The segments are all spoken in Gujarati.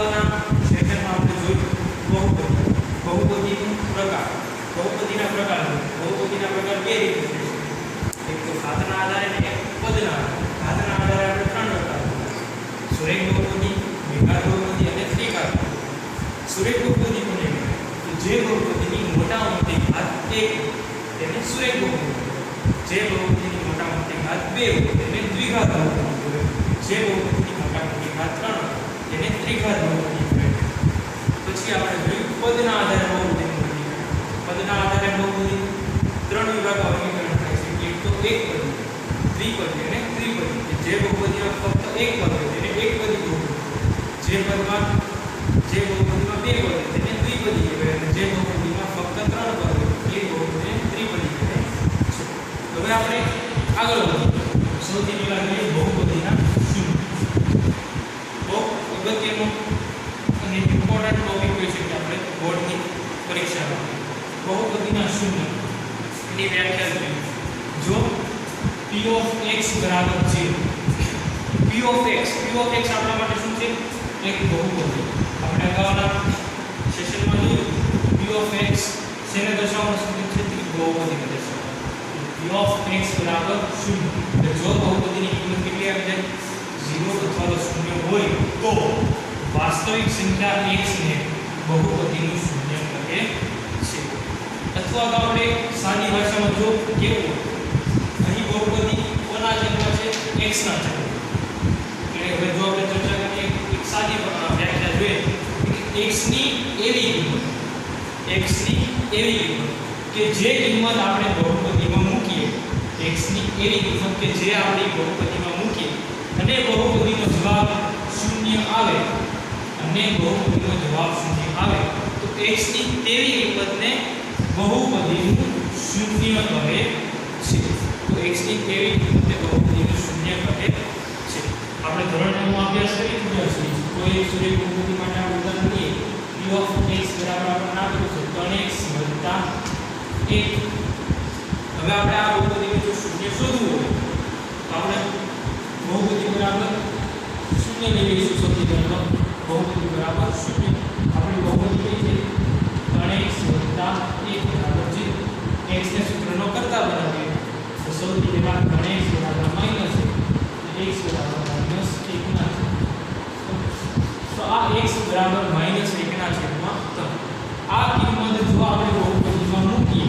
અગાઉના સેશનમાં આપણે જોયું બહુપદીનો પ્રકાર. બહુપદીના પ્રકાર બે રીતે છે. એક તો ઘાતના આધારે અને એક પદના આધારે. ઘાતના આધારે આપણે ત્રણ પ્રકાર: સુરેખ બહુપદી, દ્વિઘાત બહુપદી અને ત્રિઘાત બહુપદી. સુરેખ બહુપદી કોને કહેવાય? તો જે બહુપદીની મોટામાં મોટી ઘાત 1 તેને સુરેખ બહુપદી કહેવાય. જે બહુપદીની મોટામાં મોટી ઘાત 2 હોય તેને દ્વિઘાત બહુપદી કહેવાય. જે બહુપદીની મોટામાં મોટી ઘાત 3 હોય તેને ત્રિઘાત બહુપદી કહેવાય. પછી આપણે જોયું પદના આધારે બહુપદી. પદના આધારે બહુપદી ત્રણ વિભાગમાં વર્ગીકરણ થાય છે. એક તો એકપદી, દ્વિપદી અને ત્રિપદી. જે બહુપદીમાં ફક્ત એક પદ હોય તેને એકપદી બહુપદી. જે બહુપદીમાં બે પદ હોય તેને દ્વિપદી કહેવાય. અને જે બહુપદીમાં ફક્ત ત્રણ પદ હોય એ બહુપદીને ત્રિપદી કહેવાય છે. હવે આપણે આગળ વધીએ. સૌથી પહેલા જોઈએ બહુપદીના શૂન્ય. બહુ અગત્યનો અને ઇમ્પોર્ટન્ટ ટોપિક હોય છે કે આપણે બોર્ડની પરીક્ષામાં બહુપદીના શૂન્ય ની વ્યાખ્યા જોઈએ. જો p of x બરાબર 0, p of x આપણા માટે શું છે? એક બહુપદી. આપણે અગાઉના સેશનમાં જોયું p of x શેને દર્શાવવાનું છે? બહુપદીને દર્શાવવાનું. p of x બરાબર 0. એટલે જો બહુપદીની કિંમત કેટલી આવી જાય? 0 અથવા તો 0 હોય તો વાસ્તવિક સંખ્યા x ને બહુપદીનું શૂન્ય કહે છે. અથવા તો આપણે સાદી ભાષામાં જો કેવું અહીં બહુપદી કોના છેદમાં છે? x ના છેદમાં. એટલે હવે જો આપણે ચર્ચા કરીએ એક સાદી વ્યાખ્યા જોઈએ x ની એવી કિંમત કે જે કિંમત આપણે બહુપદીમાં મૂકીએ, x ની એવી કિંમત કે જે આપણે બહુપદીમાં મૂકીએ અને બહુપદીનો જવાબ 0 આવે તો x ની તેવી કિંમતને બહુપદીનું શૂન્ય કહે છે. તો x ની કેવી કિંમતે બહુપદીનું શૂન્ય કહે છે. આપણે ધોરણ 9 માં અભ્યાસ કરી ચૂક્યા છીએ. કોઈ એક સુરેખ બહુપદી માટે આપણે ઉદાહરણ લઈએ. p of x બરાબર આપણે નાખ્યું છે 3x + 1. હવે આપણે આ બહુપદીનું જો શૂન્ય શોધવું હોય તો આપણે બહુપદી બરાબર શૂન્ય લઈ લઈશું. સૌથી પહેલા બહુપદી બરાબર શૂન્ય. આપણી બહુપદી કઈ છે? 3x + 1 બરાબર 0. x ને સૂત્રનો કરતા બનાવીએ તો સૌથી પહેલા 3x બરાબર માઈનસ 1 x બરાબર -1 ના છે. તો આ x બરાબર -1 ના છેદમાં 3. આ કિંમત જો આપણે બહુપદીમાં મૂકીએ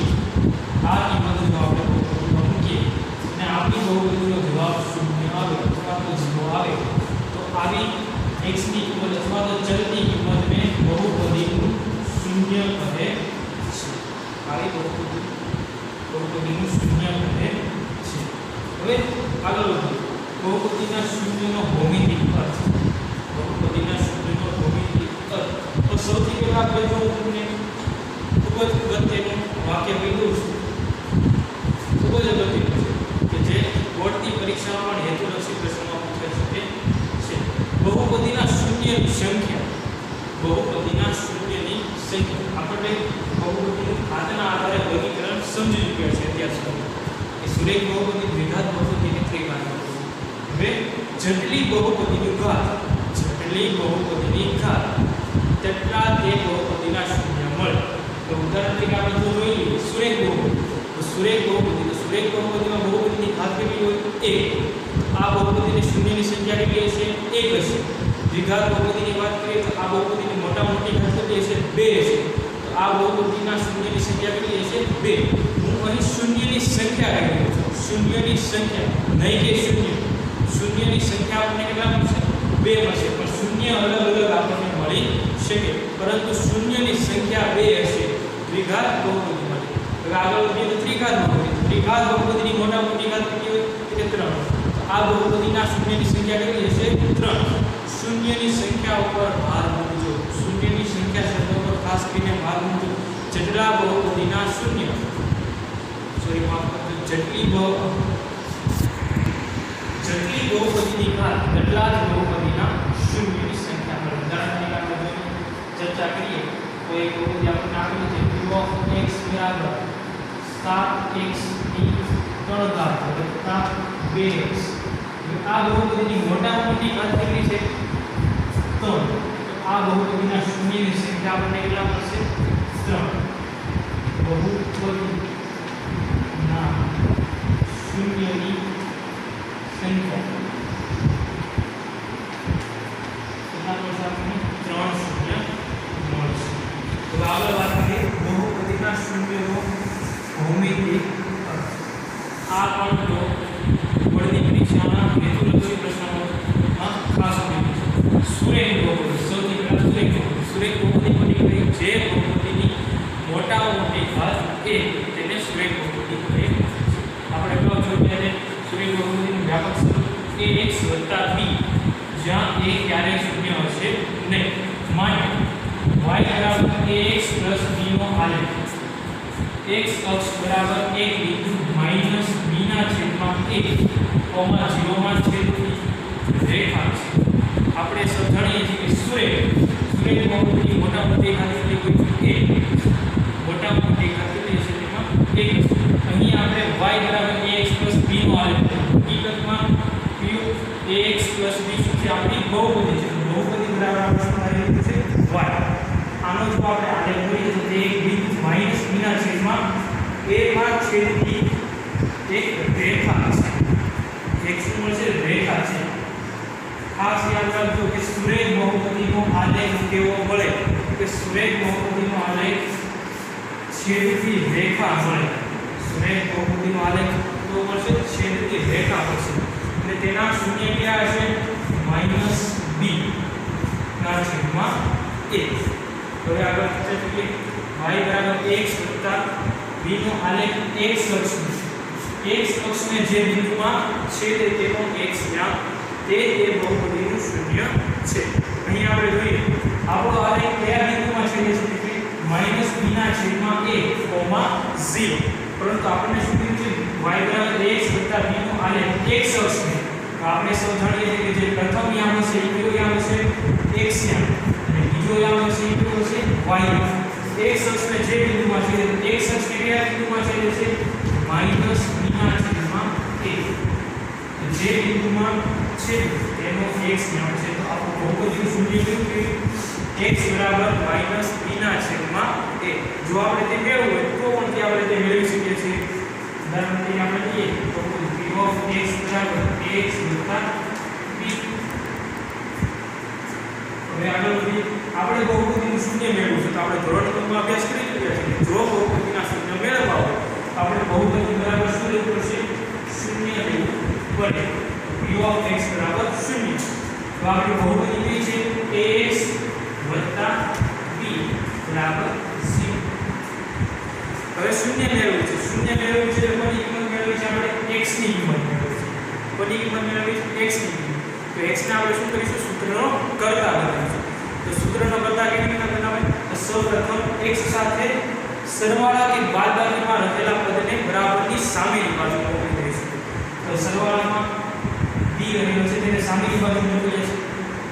અને આપણી બહુપદીનો જવાબ 0 આવે અથવા તો 0 આવે તો આવી x ની કિંમત અથવા તો ચલની કિંમતને બહુપદીનું શૂન્ય કહે છે. આવી બહુપદીનું શૂન્ય કહે છે. હવે આગળ વધીએ. બહુપદીના શૂન્યનો ભૌમિતિક અર્થ. બહુપદીના શૂન્યનો ભૌમિતિક અર્થ. તો સૌથી પહેલા આપણે જો તમને ખૂબ જ અગત્યનું વાક્ય કીધું છે, ખૂબ જ અગત્યનું છે કે જે બોર્ડની પરીક્ષામાં પણ હેતુલક્ષી પ્રશ્નોમાં પૂછાઈ શકે છે. બહુપદીના શૂન્યની સંખ્યા. આપણે બહુપદીનું ઘાતના આધારે વર્ગીકરણ સમજી ચૂક્યા છે અત્યાર સુધી કે સુરેખ બહુપદી, દ્વિઘાત બહુપદી અને ત્રિઘાત બહુપદી. હવે જેટલી બહુપદીની ઘાત તેટલા તે બહુપદીના શૂન્ય મળે. તો ઉદાહરણ તરીકે આપણે જો જોઈ લઈએ સુરેખ બહુપદીમાં બહુપદીની ઘાત કેટલી હોય? 1. આ બહુપદીની શૂન્યની સંખ્યા કેટલી હશે? 1 હશે. દ્વિઘાત બહુપદીની વાત કરીએ તો આ બહુપદીની મોટામાં મોટી ઘાત કેટલી હશે? 2 હશે. તો આ બહુપદીના શૂન્યની સંખ્યા કેટલી હશે? 2. હું અહીં શૂન્યની સંખ્યા કહી રહ્યો છું. શૂન્યની સંખ્યા, નહીં કે શૂન્યની સંખ્યા આપણને કેટલા મળશે? 2 મળશે. પણ શૂન્ય અલગ આપણને મળી શકે, પરંતુ શૂન્યની સંખ્યા 2 હશે દ્વિઘાત બહુપદી માટે. હવે આગળ વધીએ તો ત્રિઘાત બહુપદીની મોટામાં મોટી ઘાત કેટલી હોય? કે 3. આ બહુપદીના શૂન્યની સંખ્યા કેટલી હશે? 3. શૂન્યની સંખ્યા ઉપર ભાર મૂકજો. શૂન્યની સંખ્યા શબ્દ ઉપર ખાસ કરીને ભાર મૂકજો. જેટલા બહુપદીના શૂન્ય જેટલી બહુપદીની ઘાત તેટલા જ બહુપદીના શૂન્યની સંખ્યા મળે. ઉદાહરણ તરીકે આપણે ચર્ચા કરીએ તો એક બહુપદી આપણે આપેલું છે p of x બરાબર 7x ની 3 ઘાત વત્તા 2x. આ બહુપદીની મોટામાં મોટી ઘાત કેટલી છે? 3. આ બહુપદીના શૂન્યની સંખ્યા આપણને કેટલા મળશે 3 બહુપદીના શૂન્યની સંખ્યા કેટલા મળશે આપણને 3 શૂન્ય મળશે તો આગળ વાત કરીએ બહુપદીના શૂન્યનો ભૌમિતિક અર્થ આ પણ જો બોર્ડની પરીક્ષામાં હેતુલક્ષી પ્રશ્નોમાં ખાસ ઉપયોગી છે સુરેખ બહુપદી સૌથી પહેલા સુરેખ બહુપદી બની ગઈ જે બહુપદીની મોટામાં મોટી ઘાત એ તેને સુરેખ બહુપદી કહે છે આપણે અગાઉ જોયું કે સુરેખ બહુપદીનું વ્યાપક સ્વરૂપ ax + b જ્યાં a ક્યારેય શૂન્ય હશે નહીં માટે y બરાબર ax + b નો આલેખ x અક્ષ બરાબર 1 બિંદુ માઈનસ b ના છેદમાં a કોમા 0 માં છેદતી રેખા છે આપણે સમજાણીએ છીએ કે સુરેખ બહુપદી મોટા મોટી ઘાત એટલે કોઈ a મોટા મોટી ઘાત એટલે છે તેમાં 1 અહીં આપણે y બરાબર ax + b નો આલેખ હકીકતમાં ax + b શું છે આપણી બહુપદી છે બહુપદી બરાબર આપણે છે y આનો જો આપણે આલેખ જોઈએ તો તે એક બિંદુ માઈનસ b ના છેદમાં a માં છેદતી એક રેખા છે એક શું મળશે રેખા છે ખાસ યાદ રાખજો કે સુરેખ બહુપદીનો આલેખ કેવો મળે કે સુરેખ બહુપદીનો આલેખ છેદતી રેખા મળે સુરેખ બહુપદીનો આલેખ તો મળશે છેદતી રેખા મળશે અને તેના શૂન્ય ક્યાં હશે -b ના છેદમાં a હવે આગળ ચર્ચા y બરાબર x + b નો આલેખ x અક્ષને જે બિંદુમાં છેદે તેનો x જ્યાં તે બહુપદીનું શૂન્ય છે અહીં આપણે જોઈએ આપણો આલેખ કયા બિંદુમાં છેદે છે કે -b ના છેદમાં a 0 પરંતુ આપણને શું કીધું છે y બરાબર x + b નો આલેખ x અક્ષને આપણે સમજાણીએ છીએ કે જે પ્રથમ યામ છે એ કયો યામ છે x યામ અને બીજો યામ છે એ કયો છે y યામ x અક્ષને જે બિંદુમાં છેદે x અક્ષને કયા બિંદુમાં છેદે છે -b ના છેદમાં a જે બિંદુમાં છે તેનો x યામ છે તો આપણું બહુપદીનું શૂન્ય કેવું છે x બરાબર -b ના છેદમાં a જો આપણે તે મેળવવું હોય તો પણ તે આપણે તે મેળવી શકીએ છીએ ઉદાહરણ તરીકે આપણે લઈએ તો p of x બરાબર x + b હવે આગળ વધી આપણે બહુપદીનું શૂન્ય મેળવવું છે તો આપણે ધોરણ 3 માં અભ્યાસ કરી ચૂક્યા છીએ જો બહુપદીના શૂન્ય મેળવવા હોય તો આપણે બહુપદી બરાબર શું લેવું પડશે શૂન્ય લેવું પડે p of x બરાબર 0 તો આપણી બહુપદી કઈ છે ax + b બરાબર 0 હવે શૂન્ય મેળવવું છે તો કોની કિંમત મેળવવી છે આપણે x ની કિંમત મેળવવી છે કોની કિંમત મેળવવી છે x ની કિંમત તો x ને આપણે શું કરીશું સૂત્રનો કર્તા બનાવીશું તો સૂત્રનો કર્તા કેવી રીતે બનાવે તો સૌપ્રથમ x સાથે સરવાળા કે બાદબાકીમાં રહેલા પદને બરાબરની સામેની બાજુ મૂકી દઈશું તો સરવાળામાં b રહેલો છે તેને સામેની બાજુ મૂકી દઈશું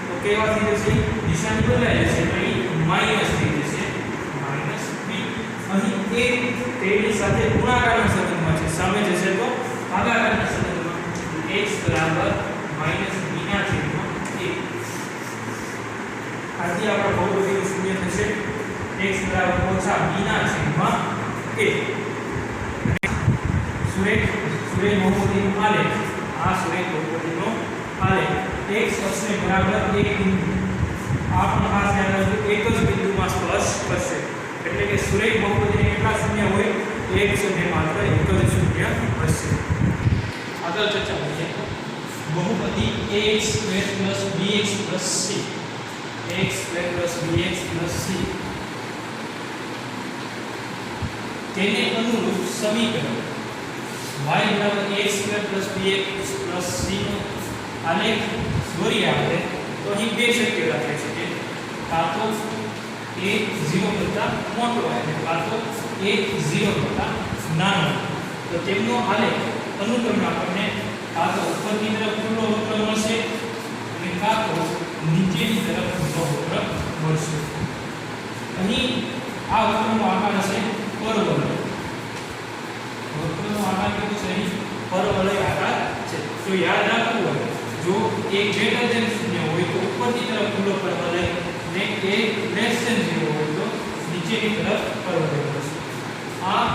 તો કેવા થઈ જશે નિશાની બદલાઈ જશે તો અહીં માઈનસ થઈ જશે -b અહીં a તેની સાથે ગુણાકારના સંબંધમાં છે સામે જશે તો ભાગાકારના સંબંધમાં x બરાબર -b ના છેદમાં a આથી આપણા બહુપદીનું શૂન્ય થશે x બરાબર -b ના છેદમાં a સુરેખ બહુપદીનો આલેખ આ સુરેખ બહુપદીનો આલેખ x અક્ષને બરાબર એક બિંદુ આ પણ ખાસ ધ્યાન રાખજો એક જ બિંદુમાં સ્પર્શ કરશે એટલે કે સુરેખ બહુપદીને કેટલા શૂન્ય હોય એક શૂન્ય માત્ર એક જ શૂન્ય હશે આગળ ચર્ચા કરીએ બહુપદી ax² + bx + c ax² + bx + c તેને અનુરૂપ સમીકરણ y બરાબર ax² + bx + c નો આલેખ દોરીએ આપણે તો અહીં બે શક્યતા થઈ શકે કાં તો a 0 કરતા મોટો હોય કાં તો a 0 કરતા નાનો તો તેમનો આલેખ અનુક્રમે આપણને કાં તો ઉપરની તરફ ખુલ્લો વક્ર મળશે અને કાં તો નીચેની તરફ ખુલ્લો વક્ર મળશે અહીં આ વક્રનો આકાર હશે પરવલય વક્રનો આકાર કેવો છે અહીં પરવલય આકાર છે તો યાદ રાખવું હોય જો a > 0 હોય તો ઉપરની તરફ ખુલ્લો પરવલય ને એ લેસ ધેન 0 હોય તો નીચેની તરફ કરવો પડશે. આ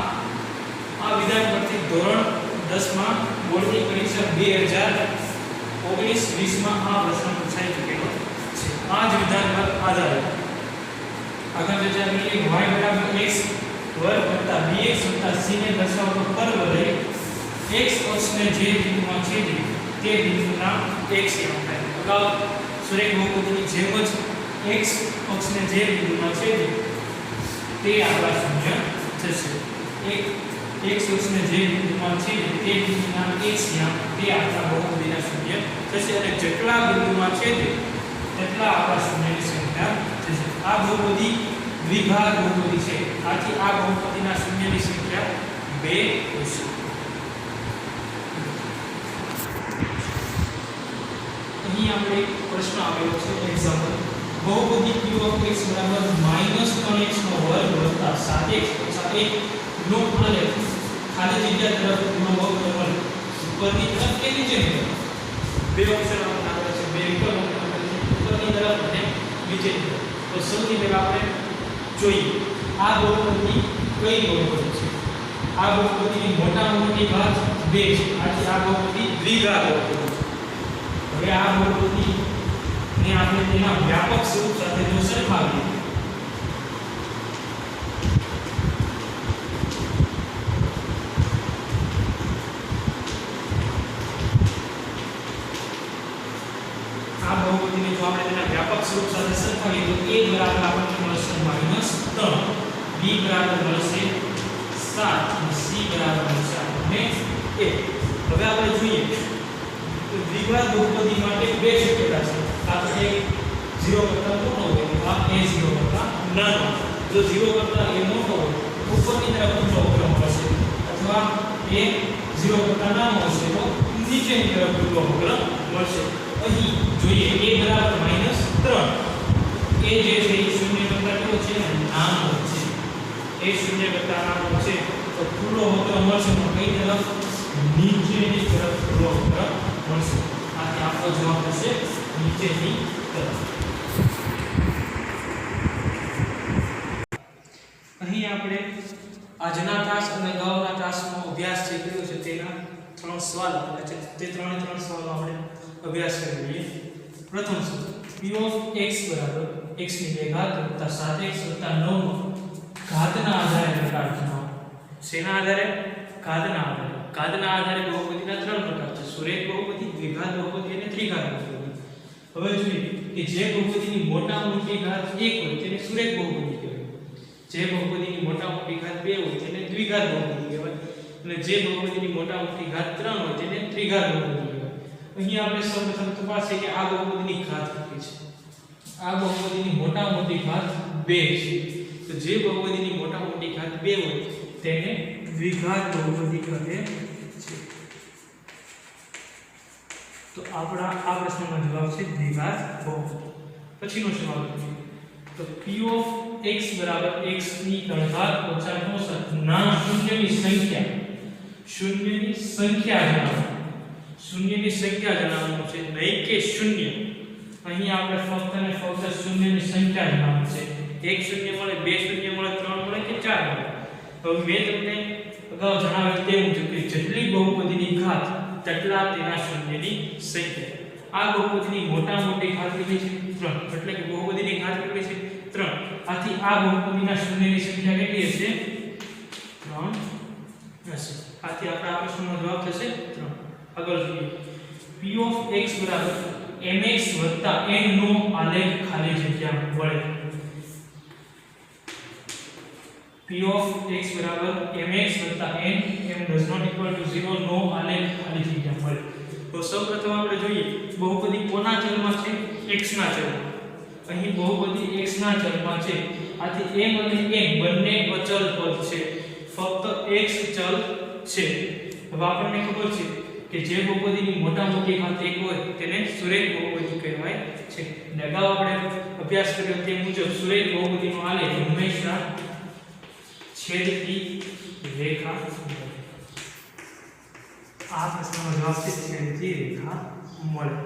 વિધાન પરથી ધોરણ 10 માં બોર્ડની પરીક્ષા 2019-20 માં આ પ્રશ્ન પૂછાઈ ચૂકેલો છે. આ જ વિધાન પર આધારિત આગળ ચર્ચા કરીએ. y બરાબર x વર્ગ વત્તા bx વત્તા c ને દર્શાવતો કર્વ લઈ x અક્ષને જે બિંદુમાં છેદે તે બિંદુના x નામ થાય. અગાઉ સુરેખ બહુપદીની જેમ જ x અક્ષને જે બિંદુમાં છેદે તે આપણા શૂન્ય થશે. x અક્ષને જે બિંદુમાં છેદે તે બિંદુના x નામ તે આપણા બહુપદીના શૂન્ય થશે અને જેટલા બિંદુમાં છેદે તેટલા આપણા શૂન્યની સંખ્યા થશે. આ બહુપદી દ્વિઘાત બહુપદી છે. આથી આ બહુપદીના શૂન્યની સંખ્યા 2 હશે. અહીં આપણે પ્રશ્ન આવેલો છે એક્ઝામ્પલ. બહુપદી q of x બરાબર -3x નો વર્ગ વત્તા 7x ઓછા 1 નો આલેખ ખાલી જગ્યા તરફ નો વક્રફળ ઉપરની તરફ કે નીચેની તરફ બે ઓપ્શન આપેલા છે. બે વિકલ્પો આપેલા છે, ઉપરની તરફ અને નીચેની તરફ. તો સૌથી પહેલા આપણે જોઈએ આ બહુપદી કઈ બહુપદી છે. આ બહુપદીની મોટામાં મોટી ઘાત 2 છે. આથી આ બહુપદી દ્વિઘાત બહુપદી છે. હવે આ બહુપદી ને આપણે તેના વ્યાપક સ્વરૂપ સાથે જો સરખાવીએ આ બહુપદીને જો આપણે તેના વ્યાપક સ્વરૂપ સાથે સરખાવીએ તો a બરાબર આપણને મળશે -3, b બરાબર મળશે 7 અને c બરાબર મળશે આપણને 1. હવે આપણે જોઈએ તો દ્વિઘાત બહુપદી માટે બે શક્યતા છે. આ તો એક 0 કરતા મોટો હોય આ a 0 કરતા નાનો. જો 0 કરતા a મોટો હોય ઉપરની તરફ ઊંચો વક્ર મળશે અથવા a 0 કરતા નાનો હશે તો નીચેની તરફ ઊંચો વક્ર મળશે. અહીં જોઈએ a બરાબર -3. a જે છે એ 0 કરતા કેવો છે નાનો છે. a 0 કરતા નાનો છે તો ખુલ્લો વક્ર મળશે પણ કઈ તરફ નીચેની તરફ ખુલ્લો વક્ર મળશે. આથી આપણો જવાબ થશે નીચેની તરફ. અહીં આપણે આજના તાસ અને અગાઉના તાસનો અભ્યાસ જે કર્યો છે તેના 3 સવાલ આપેલા છે. તે 3 સવાલો આપણે અભ્યાસ કરી લઈએ. પ્રથમ સવાલ p of x બરાબર x ની 2 ઘાત વત્તા 7x વત્તા 9 નો ઘાતના આધારે પ્રકાર જણાવો. શેના આધારે? ઘાતના આધારે. ઘાતના આધારે બહુપદીના 3 પ્રકાર છે. સુરેખ બહુપદી, દ્વિઘાત બહુપદી અને ત્રિઘાત બહુપદી. હવે જોઈએ કે જે બહુપદીની મોટામાં મોટી ઘાત 1 હોય તેને સુરેખ બહુપદી કહેવાય. જે બહુપદીની મોટામાં મોટી ઘાત 2 હોય તેને દ્વિઘાત બહુપદી કહેવાય અને જે બહુપદીની મોટામાં મોટી ઘાત 3 હોય તેને ત્રિઘાત બહુપદી કહેવાય. અહીં આપણે સૌપ્રથમ તપાસીએ કે આ બહુપદીની ઘાત કેટલી છે. આ બહુપદીની મોટામાં મોટી ઘાત 2 છે. તો જે બહુપદીની મોટામાં મોટી ઘાત 2 હોય તેને દ્વિઘાત બહુપદી કહે છે. તો આપણા આ પ્રશ્નનો જવાબ છે દ્વિઘાત બહુપદી. પછીનો સવાલ છે તો p of x બરાબર x ની 3 ઘાત ઓછા 64 ના શૂન્યની સંખ્યા જણાવો. શૂન્યની સંખ્યા જણાવવાનું છે નહીં કે શૂન્ય. અહીં આપણે ફક્ત ને ફક્ત શૂન્યની સંખ્યા જણાવવાની છે. એક શૂન્ય મળે, બે શૂન્ય મળે, 3 મળે કે 4 મળે. તો મેં તમને અગાઉ જણાવ્યું તે મુજબ કે જેટલી બહુપદીની ઘાત તેટલા તેના શૂન્યની સંખ્યા. આ બહુપદીની મોટામાં મોટી ઘાત કેટલી છે 3. એટલે કે બહુપદીની ઘાત કેટલી છે 3. આથી આ બહુપદીના શૂન્યની સંખ્યા કેટલી હશે 3 હશે. આથી આપણા આ પ્રશ્નનો જવાબ થશે 3. આગળ જોઈએ p of x બરાબર mx n નો આલેખ ખાલી જગ્યા વડે. p of x બરાબર mx n m does not equal to 0 નો આલેખ ખાલી જગ્યા વડે. તો સૌપ્રથમ આપણે જોઈએ બહુપદી કોના ચલમાં છે? x ના ચલમાં. અહીં બહુપદી x ના ચલમાં છે. આથી m અને n બંને અચલ પદ છે. ફક્ત x ચલ છે. હવે આપણને ખબર છે કે જે બહુપદીની મોટા મોટી ઘાત 1 હોય તેને સુરેખ બહુપદી કહેવાય છે. અગાઉ આપણે અભ્યાસ કર્યો તે મુજબ સુરેખ બહુપદીનો આલેખ હંમેશા છેદતી રેખા. આ પ્રશ્નનો જવાબ છે છેદતી રેખા મળે.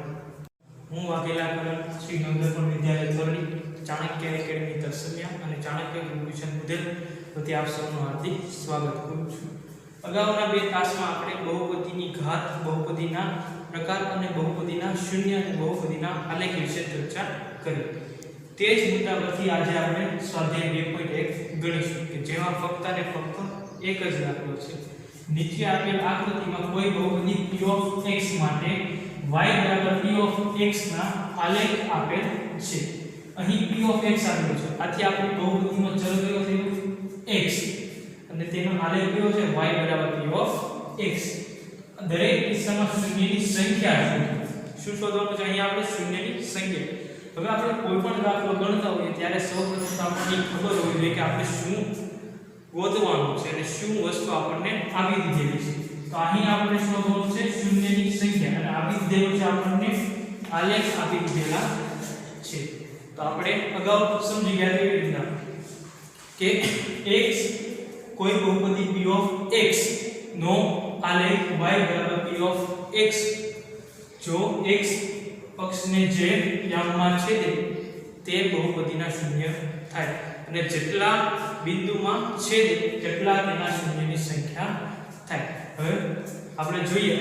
હું વાઘેલા કરણ શ્રી નંદપુર વિદ્યાલય ધોરણી ચાણક્ય એકેડમી તરસમિયા અને ચાણક્ય ગુરુકૃષ્ણ મુદેલ વતી આપ સૌનું હાર્દિક સ્વાગત કરું છું. અગાઉના 2 તાસમાં આપણે બહુપદીની ઘાત, બહુપદીના પ્રકાર અને બહુપદીના શૂન્ય અને બહુપદીના આલેખ વિશે ચર્ચા કરી. તે જ મુદ્દા પરથી આજે આપણે સ્વાધ્યાય 2.1 ગણીશું કે જેમાં ફક્ત અને ફક્ત એક જ દાખલો છે. નીચે આપેલ આકૃતિમાં કોઈ બહુપદી p of x માટે y p of x ના આલેખ આપેલ છે. અહીં p of x આપેલો છે. આથી આપણી બહુપદીનો ચલ કયો થયો? x અને તેનો આલેખ કયો છે? y p of x. દરેક કિસ્સામાં શૂન્યની સંખ્યા છે. શું શોધવાનું છે? અહીં આપણે શૂન્યની સંખ્યા. હવે આપણે કોઈ પણ દાખલો ગણતા હોઈએ ત્યારે સૌપ્રથમ આપણને ખબર હોવી જોઈએ કે આપણે શું ગોતવાનું છે અને શું વસ્તુ આપણને આપી દીધેલી છે. તો અહીં આપણે શોધવાનું છે શૂન્યની સંખ્યા અને આપી દીધેલું છે આપણને આલેખ આપી દીધેલા છે. તો આપણે અગાઉ સમજી ગયા એવી રીતના કે x કોઈ બહુપદી p of x નો આલેખ y p of x જો x પક્ષને જે યામમાં છેદે તે બહુપદીના શૂન્ય થાય અને જેટલા બિંદુમાં છેદે તેટલા તેના શૂન્યની સંખ્યા થાય. હવે આપણે જોઈએ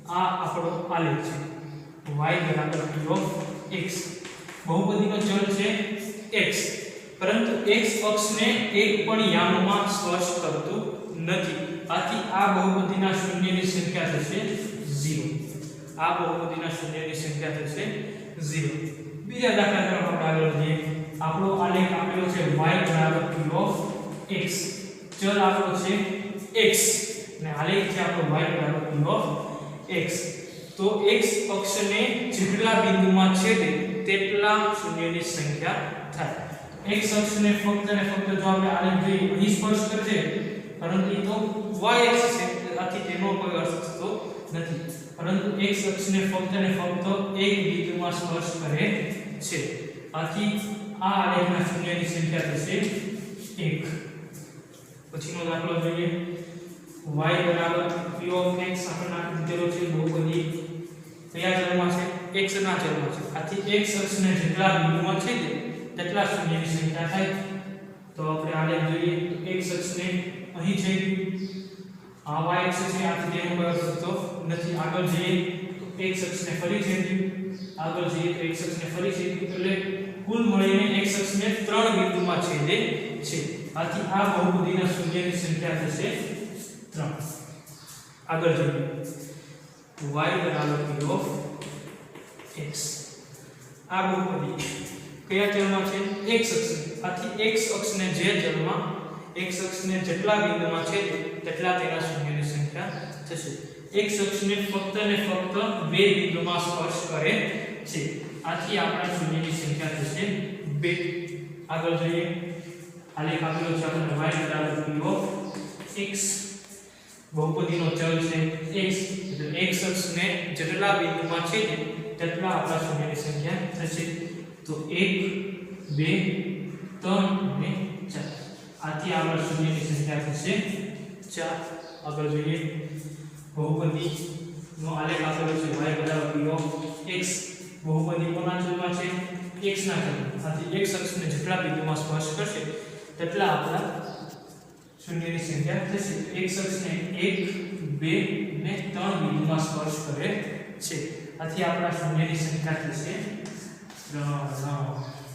આ આપણો આલેખ છે y p of x. બહુપદીનો ચલ છે x, પરંતુ x અક્ષને એક પણ યામમાં સ્પર્શ કરતું નથી. આથી આ બહુપદીના શૂન્યની સંખ્યા થશે 0. આ બહુપદીના શૂન્યની સંખ્યા થશે 0. બીજા દાખલા તરફ આપણે આગળ વધીએ. આપણો આલેખ આપેલો છે y p of x. ચલ આપણો છે x અને આલેખ છે આપણો y p of x. તો x અક્ષને જેટલા બિંદુમાં છેદે તેટલા શૂન્યની સંખ્યા થાય. x અક્ષને ફક્ત અને ફક્ત જો આપણે આલેખ જોઈએ અહીં સ્પર્શ કરશે, પરંતુ એ તો y અક્ષ છે, આથી તેનો કોઈ અર્થ થતો નથી. પરંતુ x અક્ષને ફક્ત અને ફક્ત એક બિંદુમાં સ્પર્શ કરે છે. આથી આ આલેખના શૂન્યની સંખ્યા થશે 1. પછીનો દાખલો જોઈએ. y p of x આપણને દીધેલો છે બહુપદી કયા ચલમાં છે? x ના ચલમાં છે. આથી x અક્ષને જેટલા બિંદુમાં છે તેટલા શૂન્યની સંખ્યા થાય. તો આપણે આલેખ જોઈએ તો x અક્ષને અહીં છે, આ y અક્ષ છે, આથી તેનો કોઈ અર્થ થતો નથી. આગળ જઈએ તો x અક્ષને ફરી છેદ્યું, આગળ જઈએ તો x અક્ષને ફરી છેદ્યું, એટલે કુલ મળીને x અક્ષને 3 બિંદુમાં છેદે છે. આથી આ બહુપદીના શૂન્યની સંખ્યા થશે 3. આગળ જોઈએ y p of x. આ બહુપદી કયા ચલમાં છે? x અક્ષ. આથી x અક્ષને જે ચલમાં x અક્ષને જેટલા બિંદુમાં છે તેટલા તેના શૂન્યની સંખ્યા થશે. x અક્ષને ફક્ત અને ફક્ત 2 બિંદુમાં સ્પર્શ કરે છે. આથી આપણા શૂન્યની સંખ્યા થશે 2. આગળ જોઈએ. આલેખ આપેલો છે આપણને y p of x. બહુપદીનો ચલ છે x, એટલે x અક્ષને જેટલા બિંદુમાં છે તેટલા આપણા શૂન્યની સંખ્યા થશે. તો 1 2 3 અને 4. આથી આપણા શૂન્યની સંખ્યા થશે 4. આગળ જોઈએ. બહુપદીનો આલેખ આપેલો છે y p of x. બહુપદી કોના ચલમાં છે? x ના ચલમાં. આથી x અક્ષને જેટલા બિંદુમાં સ્પર્શ કરશે તેટલા આપણા શૂન્યની સંખ્યા થશે. x અક્ષને 1 2 અને 3 બિંદુમાં સ્પર્શ કરે છે. આથી આપણા શૂન્યની સંખ્યા થશે 3.